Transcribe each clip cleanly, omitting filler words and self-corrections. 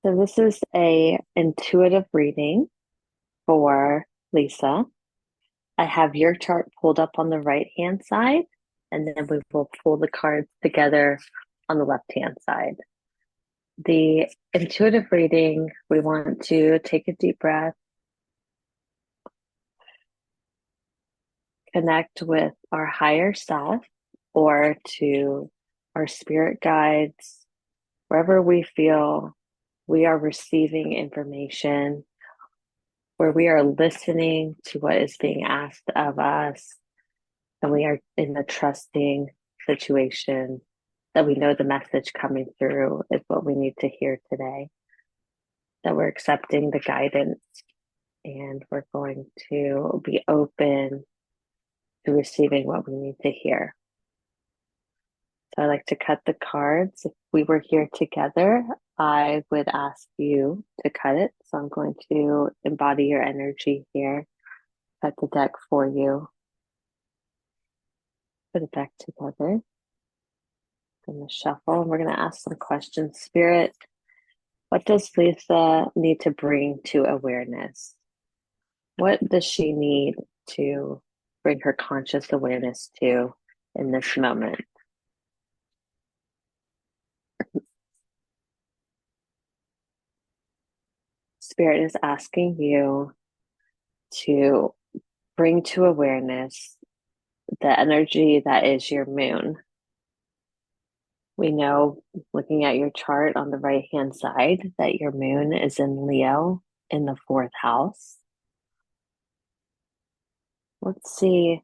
So this is a intuitive reading for Lisa. I have your chart pulled up on the right hand side, and then we will pull the cards together on the left hand side. The intuitive reading, we want to take a deep breath, connect with our higher self or to our spirit guides, wherever we feel we are receiving information, where we are listening to what is being asked of us, and we are in a trusting situation that we know the message coming through is what we need to hear today, that we're accepting the guidance and we're going to be open to receiving what we need to hear. So I like to cut the cards. If we were here together, I would ask you to cut it. So I'm going to embody your energy here, cut the deck for you, put it back together. In the shuffle, and we're going to ask some questions. Spirit, what does Lisa need to bring to awareness? What does she need to bring her conscious awareness to in this moment? Spirit is asking you to bring to awareness the energy that is your moon. We know, looking at your chart on the right hand side, that your moon is in Leo in the fourth house. Let's see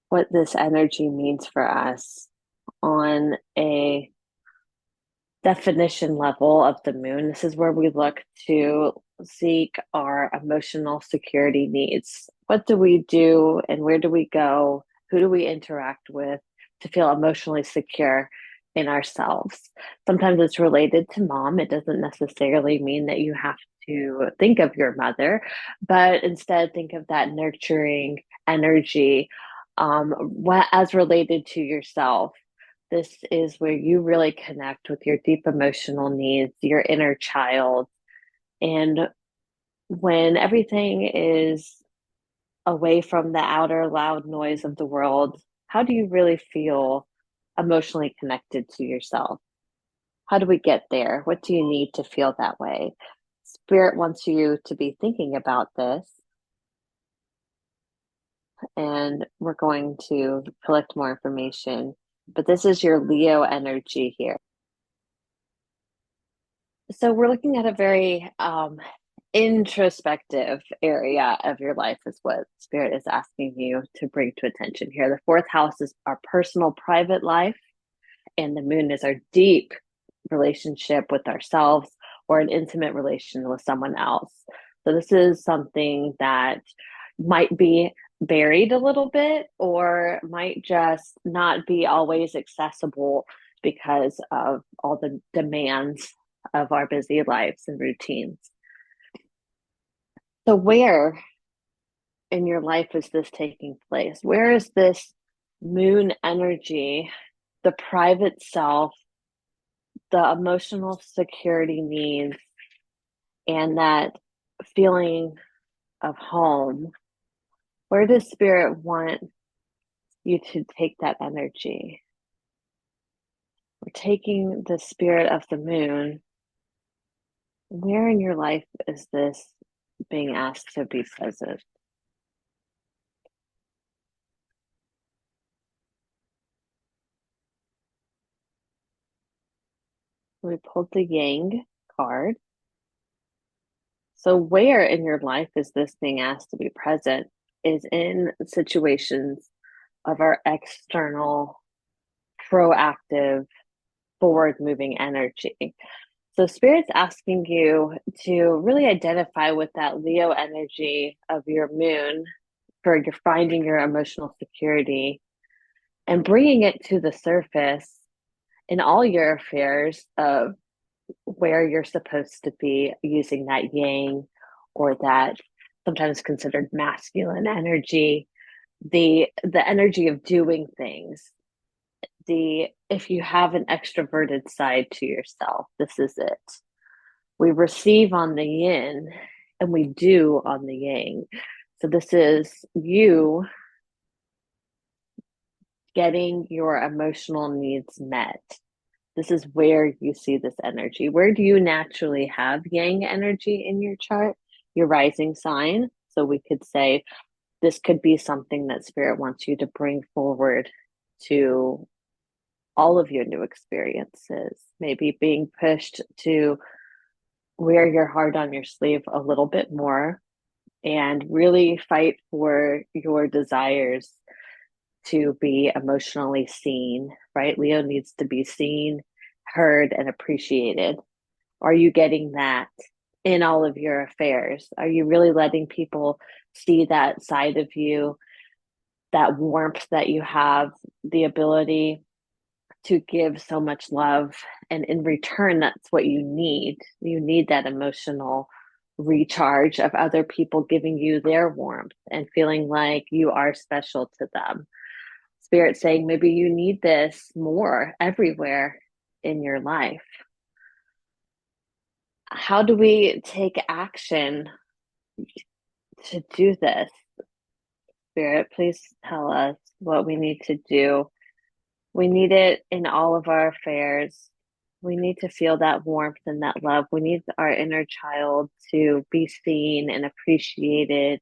what this energy means for us on a definition level of the moon. This is where we look to seek our emotional security needs. What do we do and where do we go? Who do we interact with to feel emotionally secure in ourselves? Sometimes it's related to mom. It doesn't necessarily mean that you have to think of your mother, but instead think of that nurturing energy as related to yourself. This is where you really connect with your deep emotional needs, your inner child. And when everything is away from the outer loud noise of the world, how do you really feel emotionally connected to yourself? How do we get there? What do you need to feel that way? Spirit wants you to be thinking about this, and we're going to collect more information. But this is your Leo energy here. So we're looking at a very introspective area of your life is what Spirit is asking you to bring to attention here. The fourth house is our personal private life, and the moon is our deep relationship with ourselves or an intimate relation with someone else. So this is something that might be buried a little bit or might just not be always accessible because of all the demands of our busy lives and routines. So, where in your life is this taking place? Where is this moon energy, the private self, the emotional security needs, and that feeling of home? Where does Spirit want you to take that energy? We're taking the spirit of the moon. Where in your life is this being asked to be present? We pulled the Yang card. So, where in your life is this being asked to be present? Is in situations of our external, proactive, forward moving energy. So, Spirit's asking you to really identify with that Leo energy of your moon for your finding your emotional security and bringing it to the surface in all your affairs of where you're supposed to be using that yang or that sometimes considered masculine energy, the energy of doing things. The if you have an extroverted side to yourself, this is it. We receive on the yin and we do on the yang. So this is you getting your emotional needs met. This is where you see this energy. Where do you naturally have yang energy in your chart? Your rising sign. So we could say this could be something that spirit wants you to bring forward to all of your new experiences. Maybe being pushed to wear your heart on your sleeve a little bit more and really fight for your desires to be emotionally seen, right? Leo needs to be seen, heard, and appreciated. Are you getting that in all of your affairs? Are you really letting people see that side of you, that warmth that you have, the ability to give so much love? And in return, that's what you need. You need that emotional recharge of other people giving you their warmth and feeling like you are special to them. Spirit saying maybe you need this more everywhere in your life. How do we take action to do this? Spirit, please tell us what we need to do. We need it in all of our affairs. We need to feel that warmth and that love. We need our inner child to be seen and appreciated.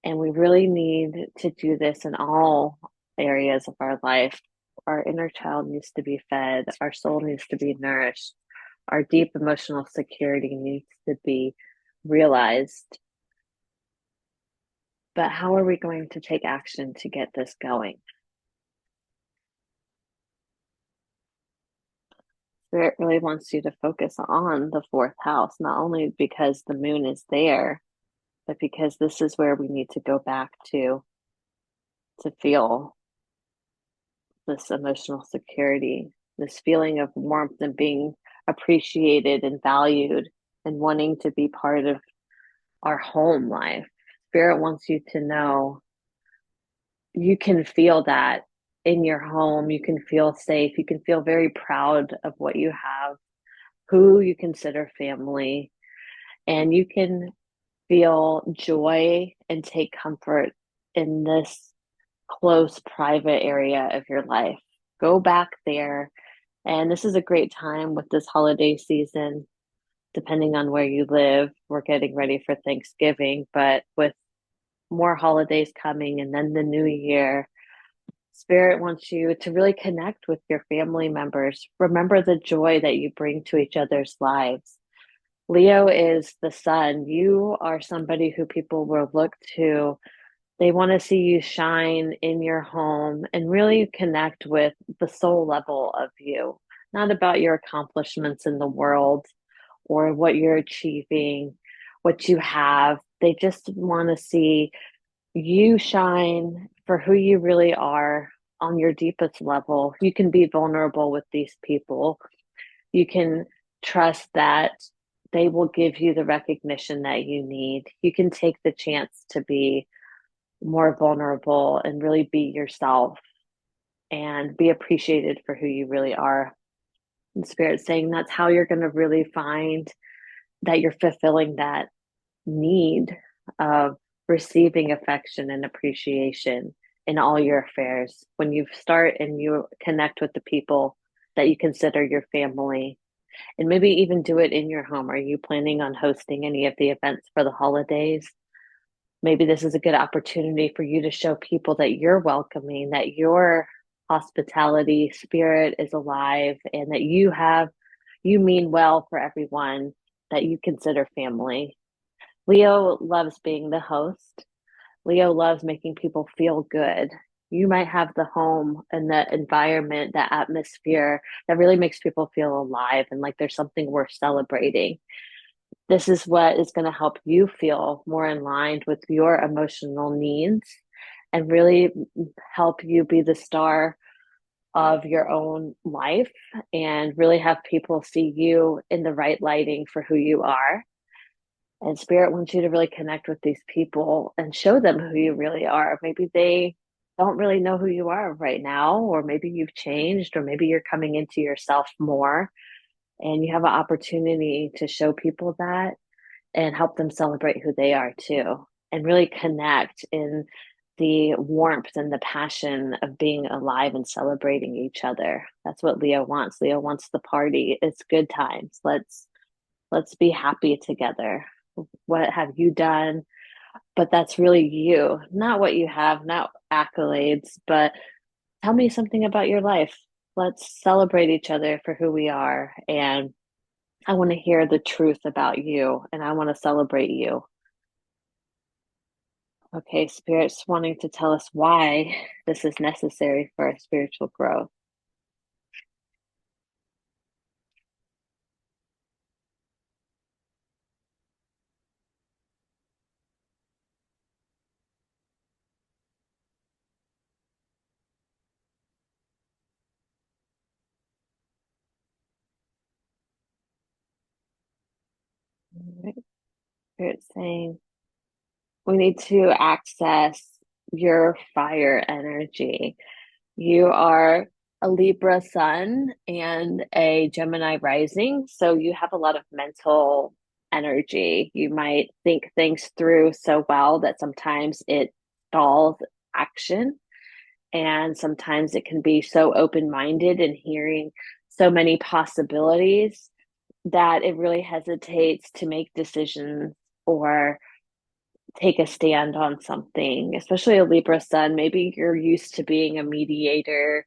And we really need to do this in all areas of our life. Our inner child needs to be fed, our soul needs to be nourished, our deep emotional security needs to be realized. But how are we going to take action to get this going? Spirit really wants you to focus on the fourth house, not only because the moon is there, but because this is where we need to go back to feel this emotional security, this feeling of warmth and being appreciated and valued and wanting to be part of our home life. Spirit wants you to know you can feel that in your home. You can feel safe. You can feel very proud of what you have, who you consider family, and you can feel joy and take comfort in this close private area of your life. Go back there. And this is a great time with this holiday season, depending on where you live. We're getting ready for Thanksgiving, but with more holidays coming and then the new year, Spirit wants you to really connect with your family members. Remember the joy that you bring to each other's lives. Leo is the sun. You are somebody who people will look to. They want to see you shine in your home and really connect with the soul level of you, not about your accomplishments in the world or what you're achieving, what you have. They just want to see you shine for who you really are on your deepest level. You can be vulnerable with these people. You can trust that they will give you the recognition that you need. You can take the chance to be more vulnerable and really be yourself and be appreciated for who you really are. And Spirit saying that's how you're going to really find that you're fulfilling that need of receiving affection and appreciation in all your affairs. When you start and you connect with the people that you consider your family, and maybe even do it in your home. Are you planning on hosting any of the events for the holidays? Maybe this is a good opportunity for you to show people that you're welcoming, that your hospitality spirit is alive, and that you mean well for everyone that you consider family. Leo loves being the host. Leo loves making people feel good. You might have the home and the environment, that atmosphere that really makes people feel alive and like there's something worth celebrating. This is what is going to help you feel more in line with your emotional needs and really help you be the star of your own life and really have people see you in the right lighting for who you are. And Spirit wants you to really connect with these people and show them who you really are. Maybe they don't really know who you are right now, or maybe you've changed, or maybe you're coming into yourself more. And you have an opportunity to show people that and help them celebrate who they are too, and really connect in the warmth and the passion of being alive and celebrating each other. That's what Leo wants. Leo wants the party. It's good times. Let's be happy together. What have you done? But that's really you, not what you have, not accolades, but tell me something about your life. Let's celebrate each other for who we are. And I want to hear the truth about you and I want to celebrate you. Okay, Spirit's wanting to tell us why this is necessary for our spiritual growth. All right. Spirit's saying we need to access your fire energy. You are a Libra sun and a Gemini rising, so you have a lot of mental energy. You might think things through so well that sometimes it stalls action, and sometimes it can be so open-minded and hearing so many possibilities that it really hesitates to make decisions or take a stand on something, especially a Libra sun. Maybe you're used to being a mediator.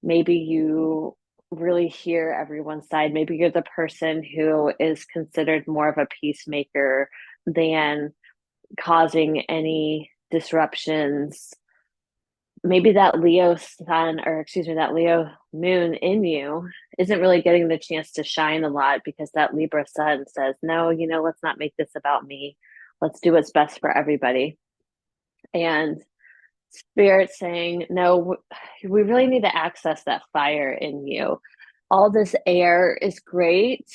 Maybe you really hear everyone's side. Maybe you're the person who is considered more of a peacemaker than causing any disruptions. Maybe that Leo sun, or excuse me, that Leo moon in you isn't really getting the chance to shine a lot because that Libra sun says, no, let's not make this about me. Let's do what's best for everybody. And Spirit saying, no, we really need to access that fire in you. All this air is great,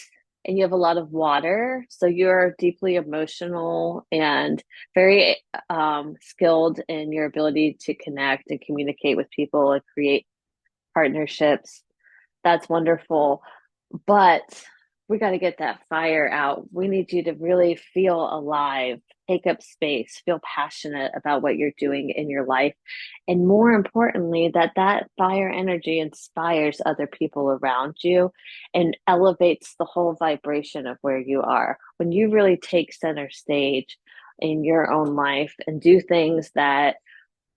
and you have a lot of water. So you're deeply emotional and very skilled in your ability to connect and communicate with people and create partnerships. That's wonderful. But we got to get that fire out. We need you to really feel alive, take up space, feel passionate about what you're doing in your life. And more importantly, that fire energy inspires other people around you and elevates the whole vibration of where you are. When you really take center stage in your own life and do things that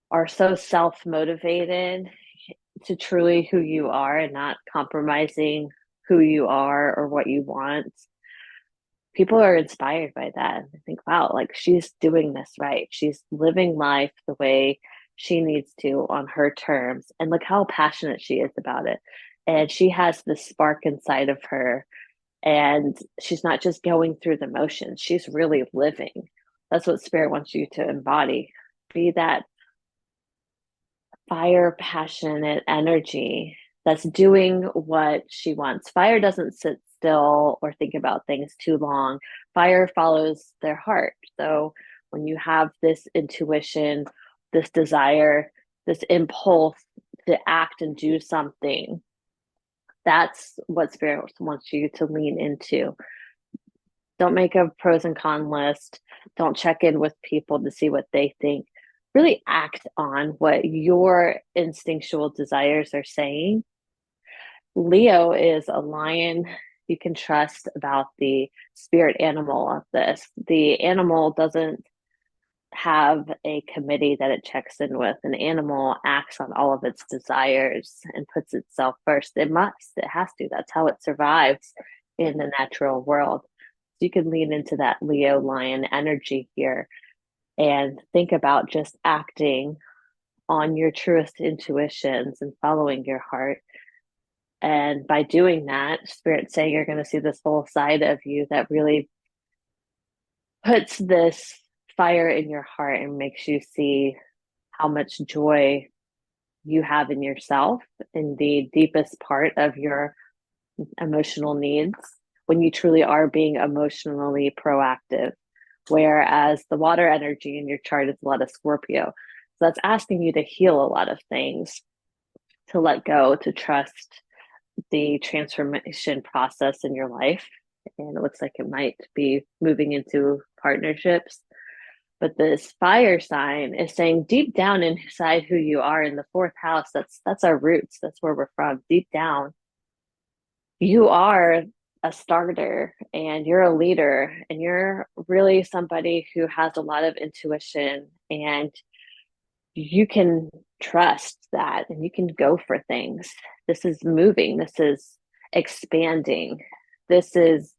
are so self motivated to truly who you are and not compromising who you are or what you want, people are inspired by that. I think, wow, like she's doing this right. She's living life the way she needs to on her terms. And look how passionate she is about it. And she has this spark inside of her. And she's not just going through the motions, she's really living. That's what Spirit wants you to embody. Be that fire, passionate energy that's doing what she wants. Fire doesn't sit still or think about things too long. Fire follows their heart. So when you have this intuition, this desire, this impulse to act and do something, that's what Spirit wants you to lean into. Don't make a pros and con list. Don't check in with people to see what they think. Really act on what your instinctual desires are saying. Leo is a lion you can trust about the spirit animal of this. The animal doesn't have a committee that it checks in with. An animal acts on all of its desires and puts itself first. It must, it has to. That's how it survives in the natural world. So you can lean into that Leo lion energy here and think about just acting on your truest intuitions and following your heart. And by doing that, Spirit's saying you're going to see this whole side of you that really puts this fire in your heart and makes you see how much joy you have in yourself in the deepest part of your emotional needs when you truly are being emotionally proactive. Whereas the water energy in your chart is a lot of Scorpio. So that's asking you to heal a lot of things, to let go, to trust, the transformation process in your life. And it looks like it might be moving into partnerships. But this fire sign is saying deep down inside who you are in the fourth house, that's our roots. That's where we're from. Deep down, you are a starter and you're a leader and you're really somebody who has a lot of intuition and you can trust that and you can go for things. This is moving, this is expanding, this is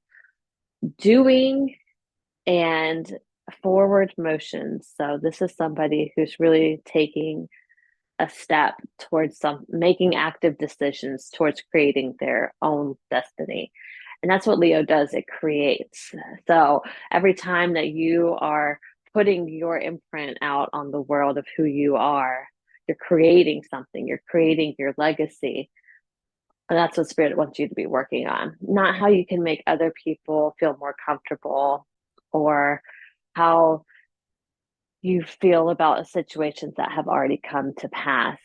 doing and forward motions. So, this is somebody who's really taking a step towards some making active decisions towards creating their own destiny. And that's what Leo does, it creates. So every time that you are putting your imprint out on the world of who you are, you're creating something, you're creating your legacy. And that's what Spirit wants you to be working on, not how you can make other people feel more comfortable or how you feel about situations that have already come to pass.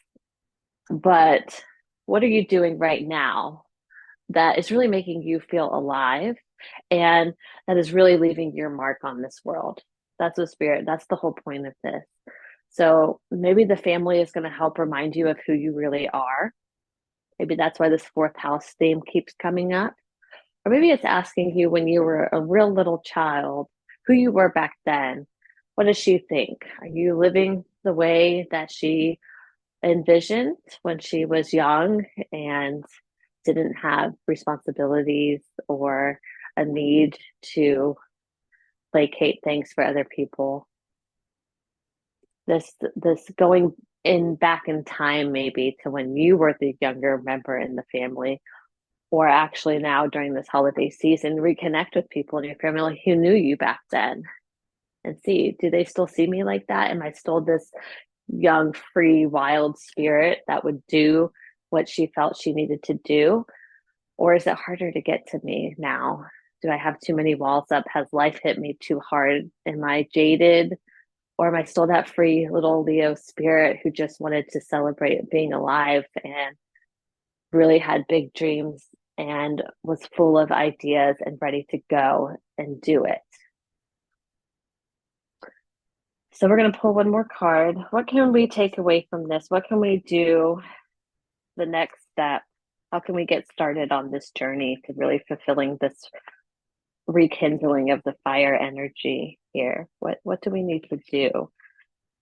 But what are you doing right now that is really making you feel alive and that is really leaving your mark on this world? That's the Spirit. That's the whole point of this. So maybe the family is going to help remind you of who you really are. Maybe that's why this fourth house theme keeps coming up. Or maybe it's asking you when you were a real little child, who you were back then. What does she think? Are you living the way that she envisioned when she was young and didn't have responsibilities or a need to placate things for other people? This going in back in time maybe to when you were the younger member in the family, or actually now during this holiday season, reconnect with people in your family who knew you back then and see, do they still see me like that? Am I still this young, free, wild spirit that would do what she felt she needed to do? Or is it harder to get to me now? Do I have too many walls up? Has life hit me too hard? Am I jaded? Or am I still that free little Leo spirit who just wanted to celebrate being alive and really had big dreams and was full of ideas and ready to go and do it? So we're going to pull one more card. What can we take away from this? What can we do the next step? How can we get started on this journey to really fulfilling this rekindling of the fire energy here? What do we need to do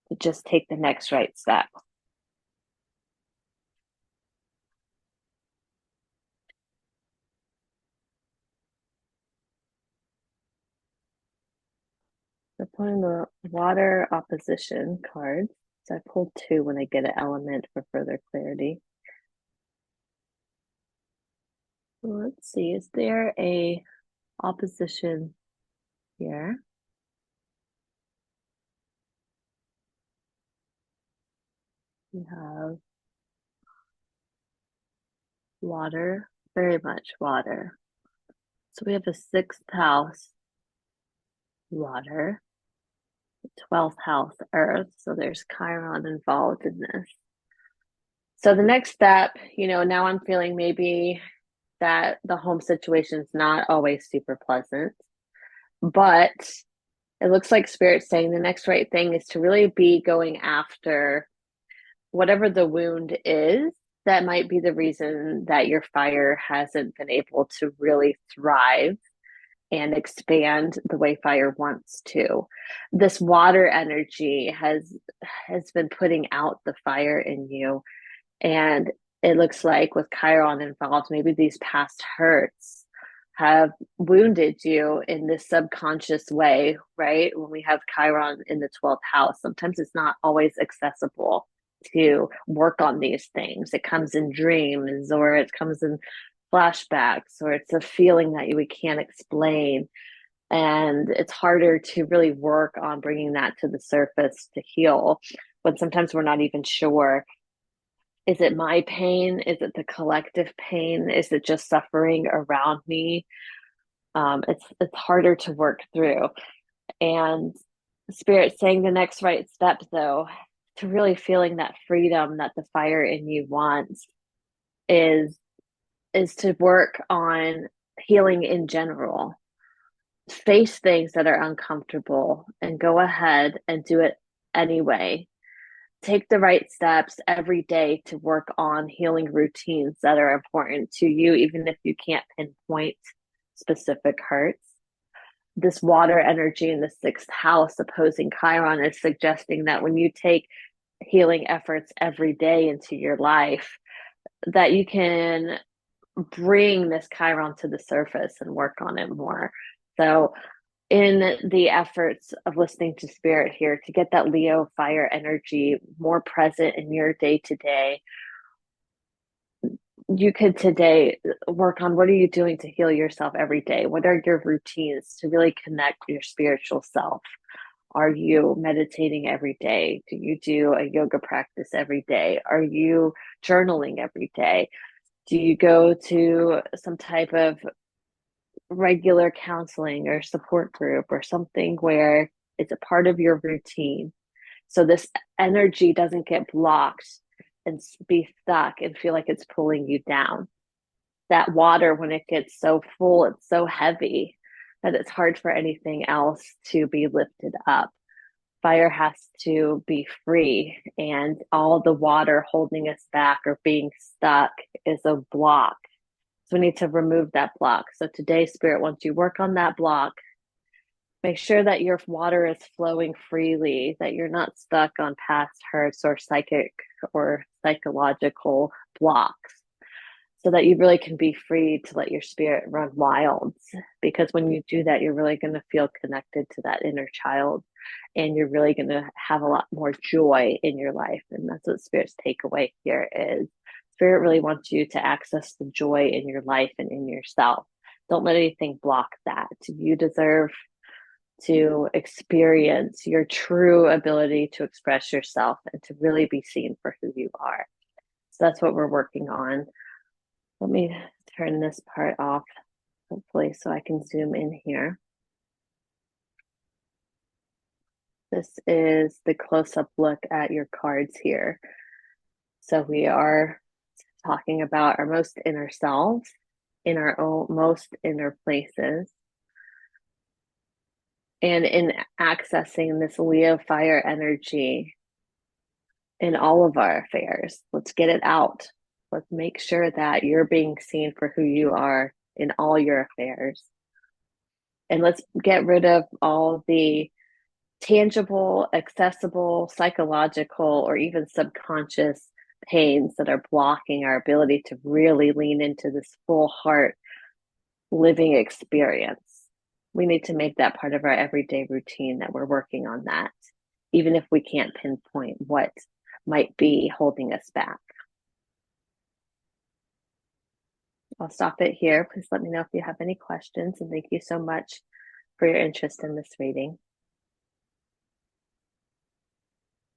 to just take the next right step? We're pulling the water opposition cards. So I pulled two when I get an element for further clarity. Let's see, is there a opposition here? We have water, very much water. So we have the sixth house, water, 12th house, earth. So there's Chiron involved in this. So the next step, now I'm feeling maybe that the home situation is not always super pleasant, but it looks like Spirit's saying the next right thing is to really be going after whatever the wound is that might be the reason that your fire hasn't been able to really thrive and expand the way fire wants to. This water energy has been putting out the fire in you, and it looks like with Chiron involved, maybe these past hurts have wounded you in this subconscious way, right? When we have Chiron in the 12th house, sometimes it's not always accessible to work on these things. It comes in dreams or it comes in flashbacks or it's a feeling that we can't explain. And it's harder to really work on bringing that to the surface to heal when sometimes we're not even sure, is it my pain? Is it the collective pain? Is it just suffering around me? It's harder to work through. And Spirit saying the next right step, though, to really feeling that freedom that the fire in you wants is is to work on healing in general. Face things that are uncomfortable and go ahead and do it anyway. Take the right steps every day to work on healing routines that are important to you, even if you can't pinpoint specific hurts. This water energy in the sixth house opposing Chiron is suggesting that when you take healing efforts every day into your life, that you can bring this Chiron to the surface and work on it more. So, in the efforts of listening to spirit here to get that Leo fire energy more present in your day to day, you could today work on what are you doing to heal yourself every day? What are your routines to really connect your spiritual self? Are you meditating every day? Do you do a yoga practice every day? Are you journaling every day? Do you go to some type of regular counseling or support group or something where it's a part of your routine? So this energy doesn't get blocked and be stuck and feel like it's pulling you down. That water, when it gets so full, it's so heavy that it's hard for anything else to be lifted up. Fire has to be free, and all the water holding us back or being stuck is a block. So we need to remove that block. So today, Spirit wants you work on that block. Make sure that your water is flowing freely, that you're not stuck on past hurts or psychic or psychological blocks, so that you really can be free to let your spirit run wild. Because when you do that, you're really going to feel connected to that inner child, and you're really going to have a lot more joy in your life. And that's what Spirit's takeaway here is. Spirit really wants you to access the joy in your life and in yourself. Don't let anything block that. You deserve to experience your true ability to express yourself and to really be seen for who you are. So that's what we're working on. Let me turn this part off, hopefully, so I can zoom in here. This is the close-up look at your cards here. So we are talking about our most inner selves in our own most inner places. And in accessing this Leo fire energy in all of our affairs, let's get it out. Let's make sure that you're being seen for who you are in all your affairs. And let's get rid of all the tangible, accessible, psychological, or even subconscious pains that are blocking our ability to really lean into this full heart living experience. We need to make that part of our everyday routine, that we're working on that, even if we can't pinpoint what might be holding us back. I'll stop it here. Please let me know if you have any questions, and thank you so much for your interest in this reading.